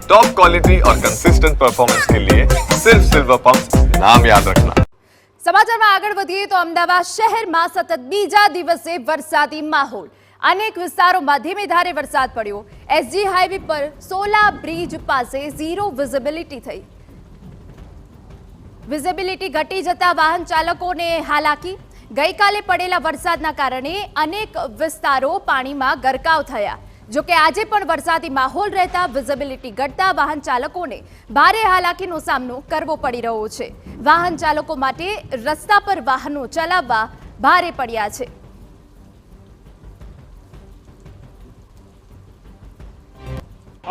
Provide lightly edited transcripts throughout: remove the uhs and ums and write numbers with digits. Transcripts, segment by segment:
Top quality और consistent performance के लिए सिर्फ सिल्वर पंप नाम याद रखना। સમાચારમાં આગળ વધીએ તો અમદાવાદ શહેરમાં સતત બીજા દિવસે વરસાદી માહોલ। અનેક વિસ્તારોમાં ધીમે ધારે વરસાદ પડ્યો। એસજી હાઈવે પર સોલા બ્રિજ પાસે ઝીરો વિઝિબિલિટી થઈ। વિઝિબિલિટી ઘટી જતા વાહન ચાલકોને હાલાકી। ગઈકાલે પડેલા વરસાદના કારણે અનેક વિસ્તારો પાણીમાં ગરકાવ થયા। જો કે આજે પણ વરસાદી માહોલ રહેતા વિઝિબિલિટી ઘટતા વાહન ચાલકોને ભારે હાલાકીનો સામનો કરવો પડી રહ્યો છે। વાહન ચાલકો માટે રસ્તા પર વાહનો ચલાવવા ભારે પડ્યા છે।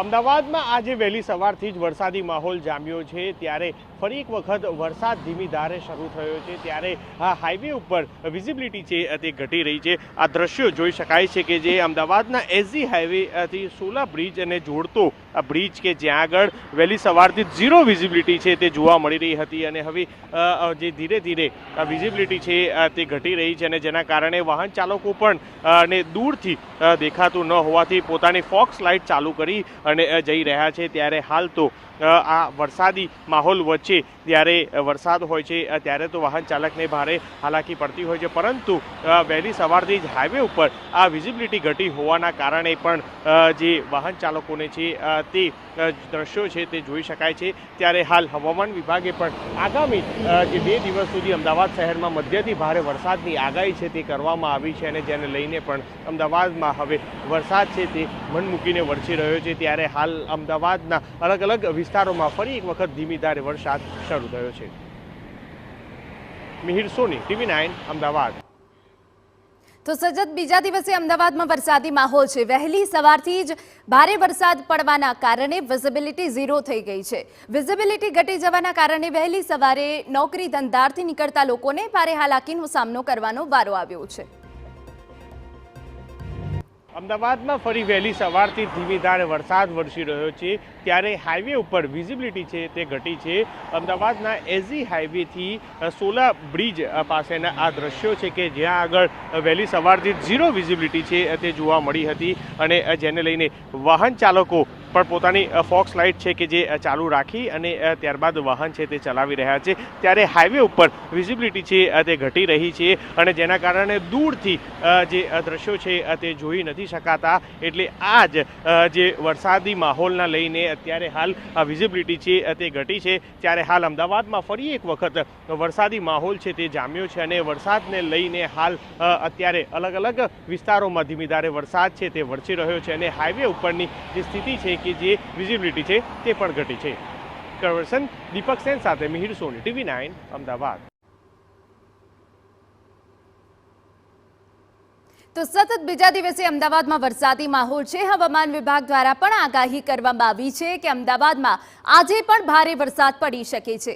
અમદાવાદમાં આજે વહેલી સવારથી જ વરસાદી માહોલ જામ્યો છે, ત્યારે ફરી એક વખત વરસાદ ધીમી ધારે શરૂ થયો છે, ત્યારે આ હાઈવે ઉપર વિઝિબિલિટી છે તે ઘટી રહી છે। આ દ્રશ્યો જોઈ શકાય છે કે જે અમદાવાદના એસજી હાઈવેથી સોલા બ્રિજ અને જોડતો આ બ્રિજ કે જ્યાં આગળ વહેલી સવારથી ઝીરો વિઝિબિલિટી છે તે જોવા મળી રહી હતી અને હવે જે ધીરે ધીરે આ વિઝિબિલિટી છે તે ઘટી રહી છે અને જેના કારણે વાહન ચાલકો પણ ને દૂરથી દેખાતું ન હોવાથી પોતાની ફોક્સ લાઇટ ચાલુ કરી અને જઈ રહ્યા છે। ત્યારે હાલ તો આ વરસાદી માહોલ વચ્ચે જ્યારે વરસાદ હોય છે ત્યારે તો વાહન ચાલકને ભારે હાલાકી પડતી હોય છે, પરંતુ વહેલી સવારથી જ હાઈવે ઉપર આ વિઝિબિલિટી ઘટી હોવાના કારણે પણ જે વાહન ચાલકોને છે તે દ્રશ્યો છે તે જોઈ શકાય છે। ત્યારે હાલ હવામાન વિભાગે પણ આગામી જે 2 દિવસ સુધી અમદાવાદ શહેરમાં મધ્યથી ભારે વરસાદની આગાહી છે તે કરવામાં આવી છે અને જેને લઈને પણ અમદાવાદમાં હવે વરસાદ છે તે મન મૂકીને વરસી રહ્યો છે। ત્યારે હાલ અમદાવાદના અલગ અલગ વિસ્તારોમાં ફરી એક વખત ધીમી ધારે વરસાદ શરૂ થયો છે। મિહિર સોની, TV9 અમદાવાદ। તો સજ્જદ બીજા દિવસે અમદાવાદમાં વરસાદી માહોલ છે। વહેલી સવારથી જ ભારે વરસાદ પડવાના કારણે વિઝિબિલિટી ઝીરો થઈ ગઈ છે। વિઝિબિલિટી ઘટી જવાના કારણે વહેલી સવારે નોકરી ધંધાથી નીકળતા લોકોને ભારે હાલાકીનો સામનો કરવાનો વારો આવ્યો છે। અમદાવાદમાં ફરી વહેલી સવારથી ધીમી ધારે વરસાદ વરસી રહ્યો છે, ત્યારે હાઈવે ઉપર વિઝિબિલિટી છે તે ઘટી છે। અમદાવાદના એસજી હાઈવેથી સોલા બ્રિજ પાસેના આ દ્રશ્યો છે કે જ્યાં આગળ વહેલી સવારથી ઝીરો વિઝિબિલિટી છે તે જોવા મળી હતી અને જેને લઈને વાહન ચાલકો પણ પોતાની ફોક્સ લાઇટ છે કે જે ચાલુ રાખી અને ત્યારબાદ વાહન છે તે ચલાવી રહ્યા છે। ત્યારે હાઈવે ઉપર વિઝિબિલિટી છે તે ઘટી રહી છે અને જેના કારણે દૂરથી જે દ્રશ્યો છે તે જોઈ નથી શકાતા। એટલે આ જ જે વરસાદી માહોલના લઈને અત્યારે હાલ આ વિઝિબિલિટી છે તે ઘટી છે। ત્યારે હાલ અમદાવાદમાં ફરી એક વખત વરસાદી માહોલ છે તે જામ્યો છે અને વરસાદને લઈને હાલ અત્યારે અલગ અલગ વિસ્તારોમાં ધીમી ધારે વરસાદ છે તે વરસી રહ્યો છે અને હાઈવે ઉપરની જે સ્થિતિ છે કે જે વિઝિબિલિટી છે તે પણ ઘટી છે। કન્વર્સન દીપક સેન સાથે મિહિર સોની, TV9 અમદાવાદ। તો સતત બીજા દિવસે અમદાવાદમાં વરસાદી માહોલ છે। હવામાન વિભાગ દ્વારા પણ આગાહી કરવામાં આવી છે કે અમદાવાદમાં આજે પણ ભારે વરસાદ પડી શકે છે।